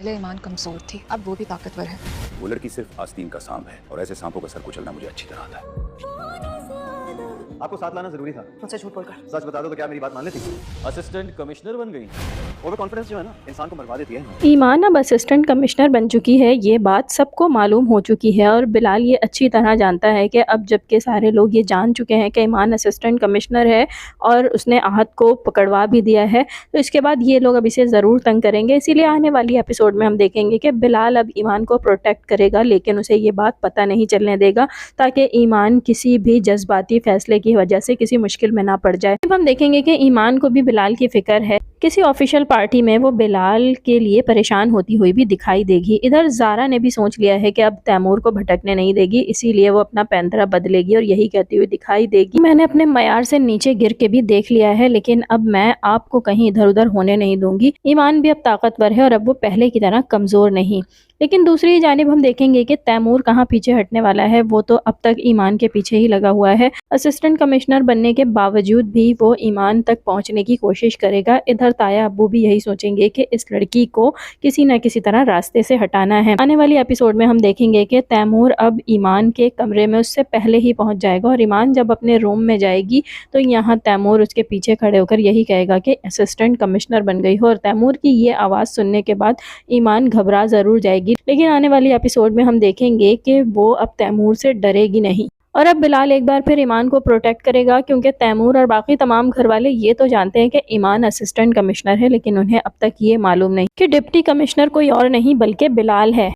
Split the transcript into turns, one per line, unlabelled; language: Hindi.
मुकाबले ईमान कमजोर थी, अब वो भी ताकतवर है।
वो लड़की सिर्फ आस्तीन का सांप है और ऐसे सांपों का सर कुचलना मुझे अच्छी तरह आता है।
आपको साथ लाना जरूरी था।
मुझसे झूठ बोलकर
सच बता दो तो क्या मेरी बात मान लेती?
असिस्टेंट कमिश्नर बन गई।
ओवर कॉन्फिडेंस जो है ना, इंसान को मरवा देती है।
ईमान अब असिस्टेंट कमिश्नर बन चुकी है, ये बात सबको मालूम हो चुकी है और बिलाल ये अच्छी तरह जानता है कि अब जबकि सारे लोग ये जान चुके हैं कि ईमान असिस्टेंट कमिश्नर है और उसने आहत को पकड़वा भी दिया है, तो इसके बाद ये लोग अब इसे ज़रूर तंग करेंगे। इसीलिए आने वाली एपिसोड में हम देखेंगे कि बिलाल अब ईमान को प्रोटेक्ट करेगा, लेकिन उसे ये बात पता नहीं चलने देगा ताकि ईमान किसी भी जज्बाती फैसले की वजह से किसी मुश्किल में ना पड़ जाए। अब हम देखेंगे कि ईमान को भी बिलाल की फ़िक्र है। किसी ऑफिशियल पार्टी में वो बिलाल के लिए परेशान होती हुई भी दिखाई देगी। इधर ज़ारा ने भी सोच लिया है कि अब तैमूर को भटकने नहीं देगी, इसीलिए वो अपना पैंतरा बदलेगी और यही कहती हुई दिखाई देगी, मैंने अपने मयार से नीचे गिर के भी देख लिया है, लेकिन अब मैं आपको कहीं इधर उधर होने नहीं दूंगी। ईमान भी अब ताकतवर है और अब वो पहले की तरह कमज़ोर नहीं। लेकिन दूसरी जानिब हम देखेंगे कि तैमूर कहाँ पीछे हटने वाला है। वो तो अब तक ईमान के पीछे ही लगा हुआ है। असिस्टेंट कमिश्नर बनने के बावजूद भी वो ईमान तक पहुंचने की कोशिश करेगा। इधर ताया अब्बू भी यही सोचेंगे कि इस लड़की को किसी न किसी तरह रास्ते से हटाना है। आने वाली एपिसोड में हम देखेंगे कि तैमूर अब ईमान के कमरे में उससे पहले ही पहुंच जाएगा और ईमान जब अपने रूम में जाएगी तो यहाँ तैमूर उसके पीछे खड़े होकर यही कहेगा कि असिस्टेंट कमिश्नर बन गई हो, और तैमूर की ये आवाज़ सुनने के बाद ईमान घबरा ज़रूर जाएगी। लेकिन आने वाली एपिसोड में हम देखेंगे कि वो अब तैमूर से डरेगी नहीं और अब बिलाल एक बार फिर ईमान को प्रोटेक्ट करेगा, क्योंकि तैमूर और बाकी तमाम घर वाले ये तो जानते हैं कि ईमान असिस्टेंट कमिश्नर है, लेकिन उन्हें अब तक ये मालूम नहीं कि डिप्टी कमिश्नर कोई और नहीं बल्कि बिलाल है।